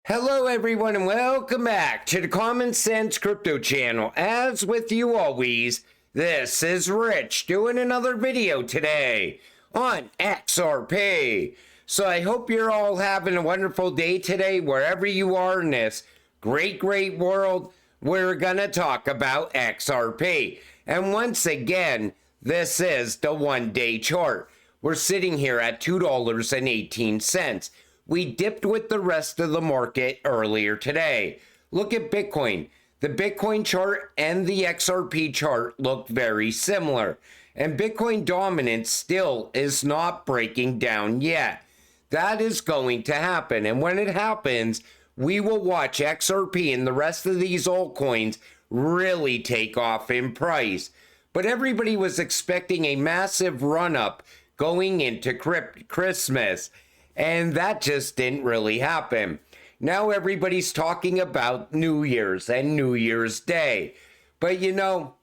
Hello everyone and welcome back to the Common Sense Crypto channel. As with you always, this is Rich doing another video today on XRP. So I hope you're all having a wonderful day today wherever you are in this great world. We're gonna talk about XRP. And once again, this is the one-day chart. We're sitting here at $2.18. We dipped with the rest of the market earlier today. Look at Bitcoin. The Bitcoin chart and the XRP chart look very similar. And Bitcoin dominance still is not breaking down yet. That is going to happen. And when it happens, we will watch XRP and the rest of these altcoins really take off in price. But everybody was expecting a massive run-up going into Christmas. And that just didn't really happen. Now everybody's talking about New Year's and New Year's Day. But you know,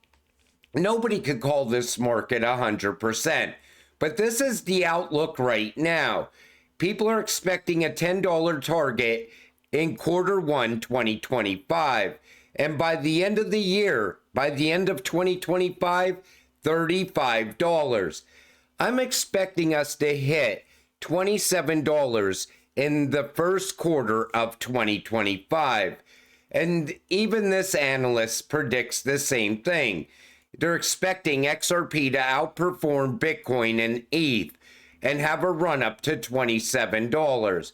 nobody could call this market 100%. But this is the outlook right now. People are expecting a $10 target in Q1 2025. And by the end of the year, by the end of 2025, $35. I'm expecting us to hit $27 in the first quarter of 2025. And even this analyst predicts the same thing. They're expecting XRP to outperform Bitcoin and ETH and have a run up to $27.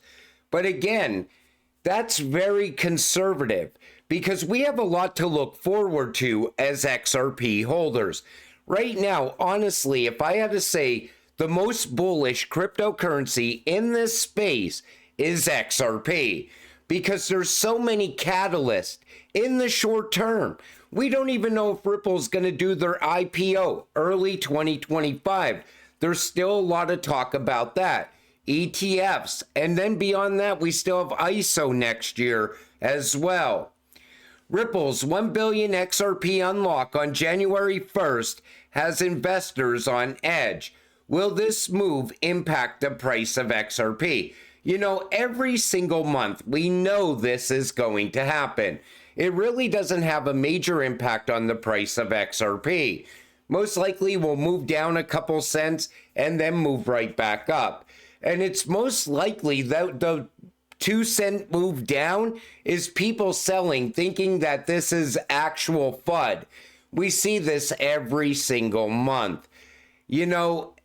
But again, that's very conservative because we have a lot to look forward to as XRP holders. Right now, honestly, if I had to say, the most bullish cryptocurrency in this space is XRP because there's so many catalysts in the short term. We don't even know if Ripple's going to do their IPO early 2025. There's still a lot of talk about that. ETFs, and then beyond that, we still have ISO next year as well. Ripple's 1 billion XRP unlock on January 1st has investors on edge. Will this move impact the price of XRP? You know, every single month, we know this is going to happen. It really doesn't have a major impact on the price of XRP. Most likely will move down a couple cents and then move right back up. And it's most likely that the 2-cent move down is people selling, thinking that this is actual FUD. We see this every single month. You know,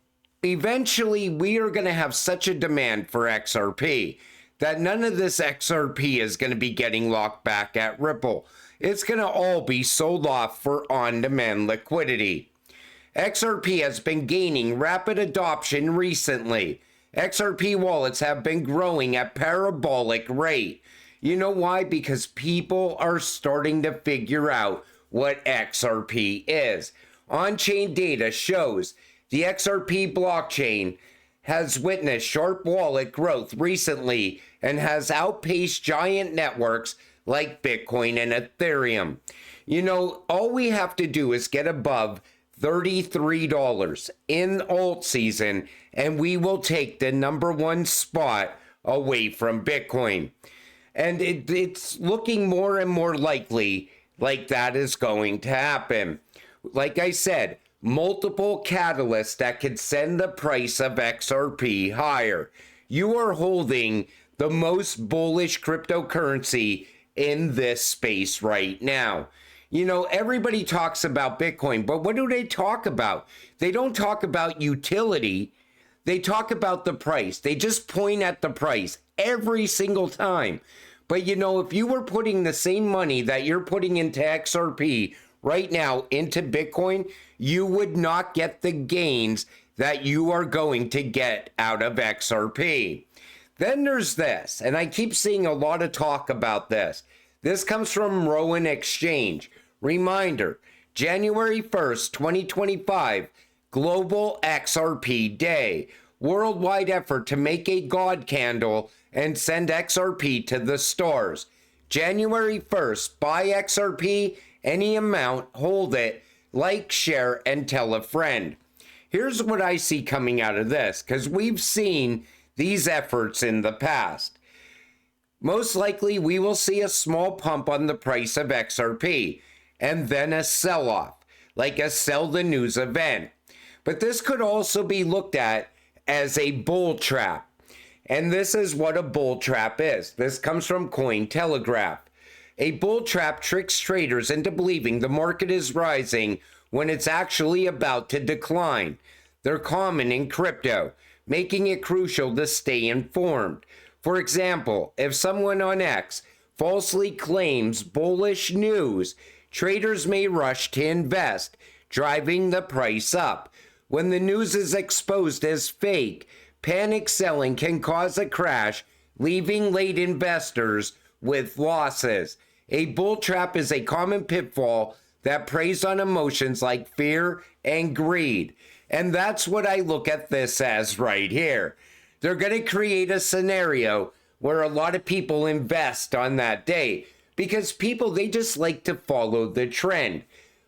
eventually, we are going to have such a demand for XRP that none of this XRP is going to be getting locked back at Ripple. It's going to all be sold off for on-demand liquidity. XRP has been gaining rapid adoption recently. XRP wallets have been growing at parabolic rate. You know why? Because people are starting to figure out what XRP is. On-chain data shows the XRP blockchain has witnessed sharp wallet growth recently and has outpaced giant networks like Bitcoin and Ethereum. You know, all we have to do is get above $33 in alt season and we will take the #1 spot away from Bitcoin. And it's looking more and more likely like that is going to happen. Like I said, multiple catalysts that could send the price of XRP higher. You are holding the most bullish cryptocurrency in this space right now. You know, everybody talks about Bitcoin, but what do they talk about? They don't talk about utility. They talk about the price. They just point at the price every single time. But you know, if you were putting the same money that you're putting into XRP right now into Bitcoin, you would not get the gains that you are going to get out of XRP. Then there's this, and I keep seeing a lot of talk about this. This comes from Rowan Exchange. Reminder, January 1st, 2025, Global XRP Day. Worldwide effort to make a God candle and send XRP to the stars. January 1st, buy XRP, any amount, hold it, like, share, and tell a friend. Here's what I see coming out of this, because we've seen these efforts in the past. Most likely, we will see a small pump on the price of XRP and then a sell-off, like a sell the news event. But this could also be looked at as a bull trap. And this is what a bull trap is. This comes from Cointelegraph. A bull trap tricks traders into believing the market is rising when it's actually about to decline. They're common in crypto, making it crucial to stay informed. For example, if someone on X falsely claims bullish news, traders may rush to invest, driving the price up. When the news is exposed as fake, panic selling can cause a crash, leaving late investors with losses. A bull trap is a common pitfall that preys on emotions like fear and greed. And that's what I look at this as right here. They're going to create a scenario where a lot of people invest on that day because people, they just like to follow the trend.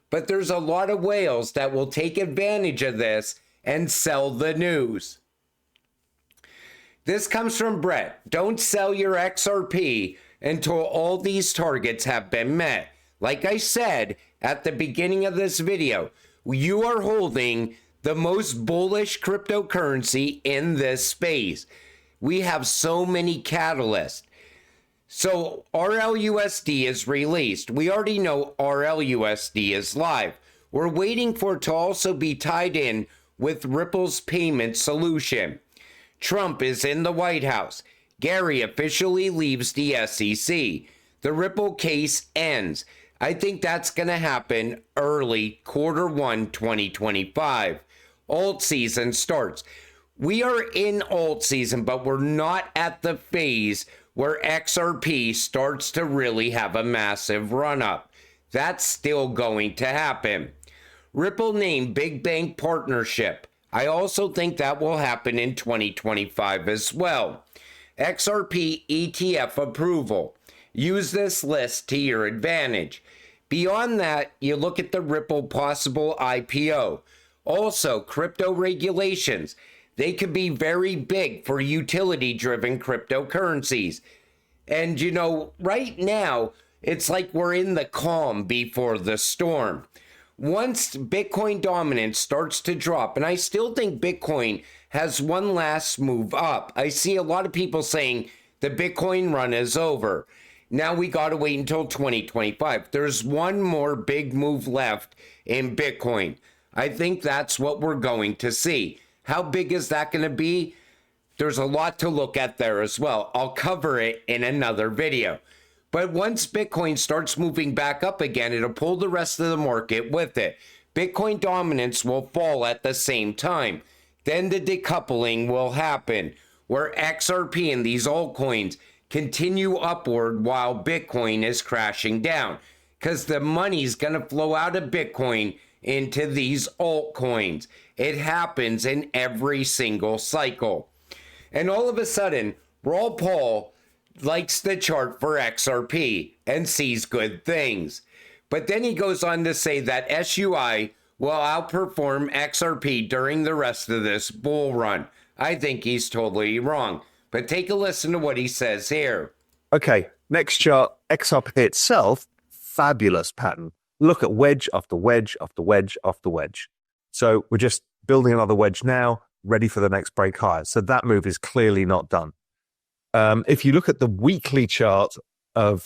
But there's a lot of whales that will take advantage of this and sell the news. This comes from Brett. Don't sell your XRP until all these targets have been met. Like I said at the beginning of this video, you are holding the most bullish cryptocurrency in this space. We have so many catalysts. So RLUSD is released. We already know RLUSD is live. We're waiting for it to also be tied in with Ripple's payment solution. Trump is in the White House. Gary officially leaves the SEC. The Ripple case ends. I think that's going to happen early Q1 2025. Alt season starts. We are in alt season, but we're not at the phase where XRP starts to really have a massive run up. That's still going to happen. Ripple named Big Bank Partnership. I also think that will happen in 2025 as well. XRP ETF approval. Use this list to your advantage. Beyond that, you look at the Ripple possible IPO. Also, crypto regulations. They could be very big for utility-driven cryptocurrencies. And you know, right now, it's like we're in the calm before the storm. Once Bitcoin dominance starts to drop, and I still think Bitcoin has one last move up. I see a lot of people saying the Bitcoin run is over. Now we got to wait until 2025. There's one more big move left in Bitcoin. I think that's what we're going to see. How big is that going to be? There's a lot to look at there as well. I'll cover it in another video. But once Bitcoin starts moving back up again, it'll pull the rest of the market with it. Bitcoin dominance will fall at the same time. Then the decoupling will happen, where XRP and these altcoins continue upward while Bitcoin is crashing down. Because the money's going to flow out of Bitcoin into these altcoins. It happens in every single cycle. And all of a sudden, Raw Paul likes the chart for XRP and sees good things. But then he goes on to say that SUI will outperform XRP during the rest of this bull run. I think he's totally wrong. But take a listen to what he says here. Okay, next chart, XRP itself, fabulous pattern. Look at wedge after wedge after wedge after wedge. So we're just building another wedge now, ready for the next break higher. So that move is clearly not done. If you look at the weekly chart of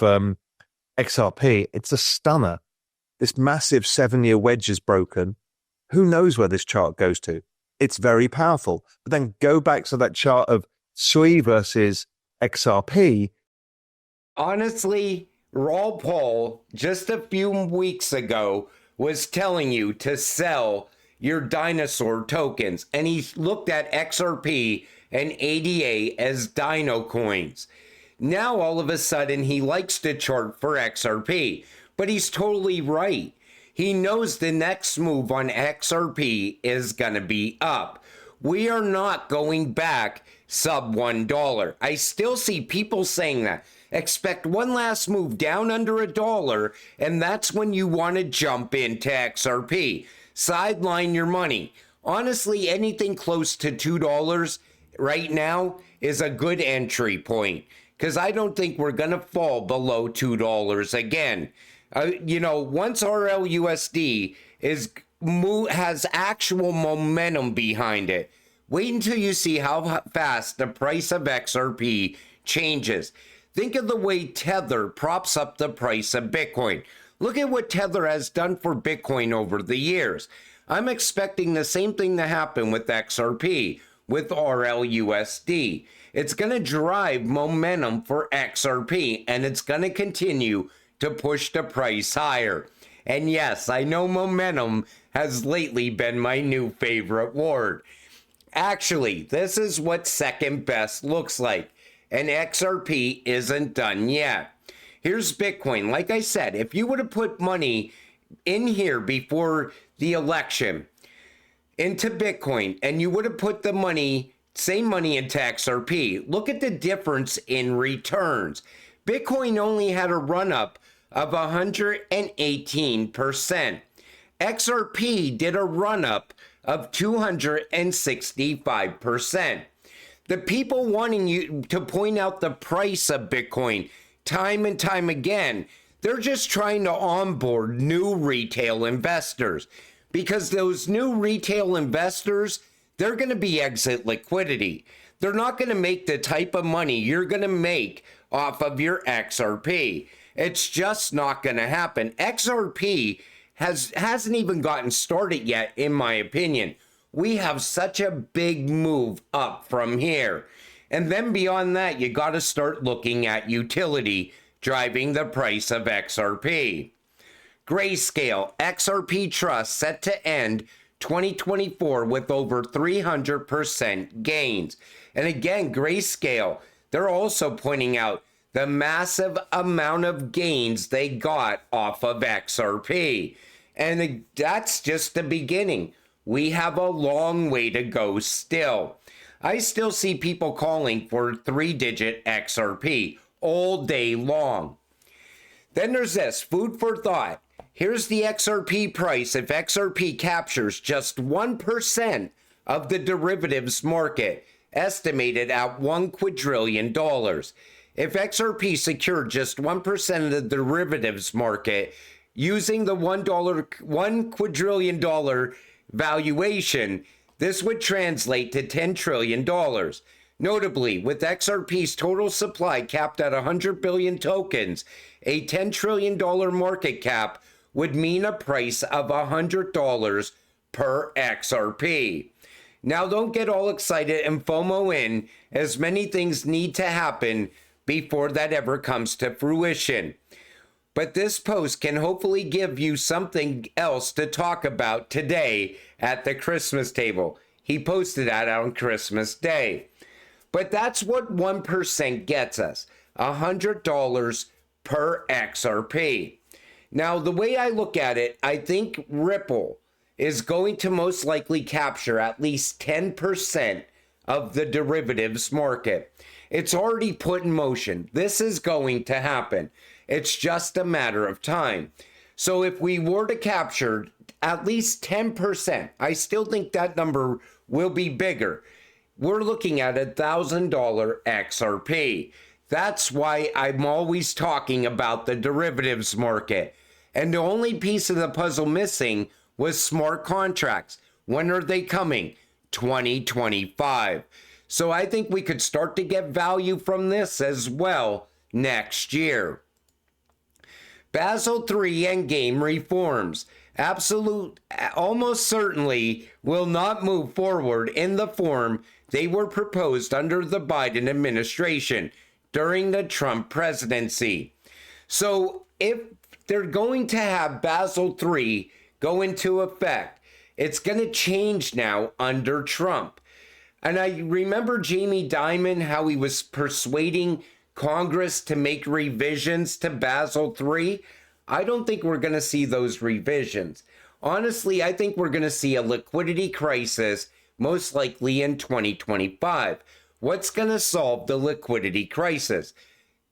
XRP, it's a stunner. This massive 7-year wedge is broken. Who knows where this chart goes to? It's very powerful. But then go back to that chart of SUI versus XRP. Honestly, Raw Paul just a few weeks ago was telling you to sell your dinosaur tokens, and he looked at XRP and ADA as dino coins. Now all of a sudden he likes to chart for XRP, but he's totally right. He knows the next move on XRP is gonna be up. We are not going back sub $1. I still see people saying that. Expect one last move down under $1, and that's when you want to jump into XRP. Sideline your money. Honestly, anything close to $2 right now is a good entry point, because I don't think we're going to fall below $2 again. Once RLUSD has actual momentum behind it, wait until you see how fast the price of XRP changes. Think of the way Tether props up the price of Bitcoin. Look at what Tether has done for Bitcoin over the years. I'm expecting the same thing to happen with XRP, with RLUSD. It's going to drive momentum for XRP, and it's going to continue to push the price higher. And yes, I know momentum has lately been my new favorite word. Actually, this is what second best looks like, and XRP isn't done yet. Here's Bitcoin. Like I said, if you would have put money in here before the election into Bitcoin, and you would have put the money, same money into XRP, look at the difference in returns. Bitcoin only had a run-up of 118%. XRP did a run-up of 265%. The people wanting you to point out the price of Bitcoin time and time again, they're just trying to onboard new retail investors, because those new retail investors, they're going to be exit liquidity. They're not going to make the type of money you're going to make off of your XRP. It's just not going to happen. XRP hasn't even gotten started yet, in my opinion. We have such a big move up from here. And then beyond that, you got to start looking at utility driving the price of XRP. Grayscale, XRP Trust set to end 2024 with over 300% gains. And again, Grayscale, they're also pointing out the massive amount of gains they got off of XRP. And that's just the beginning. We have a long way to go still. I still see people calling for 3-digit XRP all day long. Then there's this, food for thought. Here's the XRP price if XRP captures just 1% of the derivatives market, estimated at $1 quadrillion. If XRP secured just 1% of the derivatives market using the $1 quadrillion valuation, this would translate to $10 trillion. Notably, with XRP's total supply capped at 100 billion tokens, a $10 trillion market cap would mean a price of $100 per XRP. Now, don't get all excited and FOMO in, as many things need to happen before that ever comes to fruition. But this post can hopefully give you something else to talk about today at the Christmas table. He posted that on Christmas Day. But that's what 1% gets us, $100 per XRP. Now, the way I look at it, I think Ripple is going to most likely capture at least 10% of the derivatives market. It's already put in motion. This is going to happen. It's just a matter of time. So if we were to capture at least 10%, I still think that number will be bigger. We're looking at $1,000 XRP. That's why I'm always talking about the derivatives market. And the only piece of the puzzle missing was smart contracts. When are they coming? 2025. So I think we could start to get value from this as well next year. Basel III endgame reforms almost certainly will not move forward in the form they were proposed under the Biden administration during the Trump presidency. So if they're going to have Basel III go into effect, it's going to change now under Trump. And I remember Jamie Dimon, how he was persuading Congress to make revisions to Basel III. I don't think we're going to see those revisions. Honestly, I think we're going to see a liquidity crisis, most likely in 2025. What's going to solve the liquidity crisis?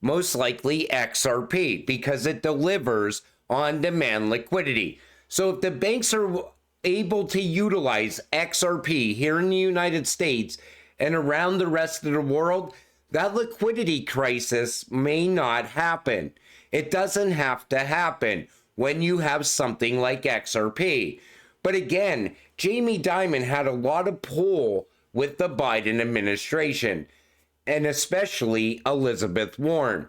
Most likely XRP, because it delivers on-demand liquidity. So if the banks are able to utilize XRP here in the United States and around the rest of the world, that liquidity crisis may not happen. It doesn't have to happen when you have something like XRP. But again, Jamie Dimon had a lot of pull with the Biden administration, and especially Elizabeth Warren.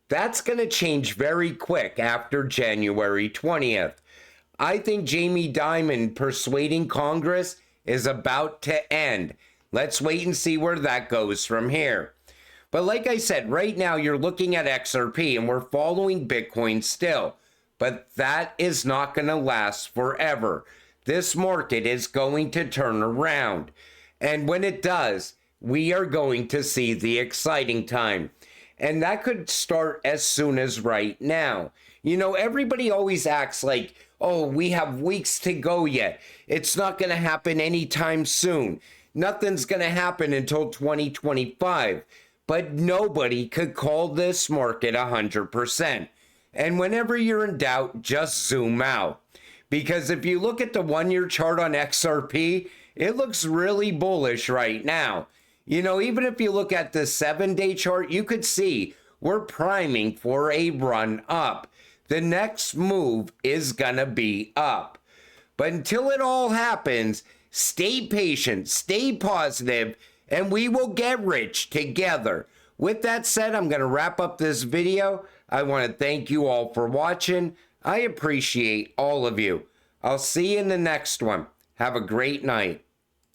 That's going to change very quick after January 20th. I think Jamie Dimon persuading Congress is about to end. Let's wait and see where that goes from here. But like I said, right now you're looking at XRP and we're following Bitcoin still. But that is not going to last forever. This market is going to turn around. And when it does, we are going to see the exciting time. And that could start as soon as right now. You know, everybody always acts like, oh, we have weeks to go yet. It's not going to happen anytime soon. Nothing's going to happen until 2025. But nobody could call this market 100%. And whenever you're in doubt, just zoom out. Because if you look at the one-year chart on XRP, it looks really bullish right now. You know, even if you look at the 7-day chart, you could see we're priming for a run up. The next move is gonna be up. But until it all happens, stay patient, stay positive, and we will get rich together. With that said, I'm gonna wrap up this video. I want to thank you all for watching. I appreciate all of you. I'll see you in the next one. Have a great night.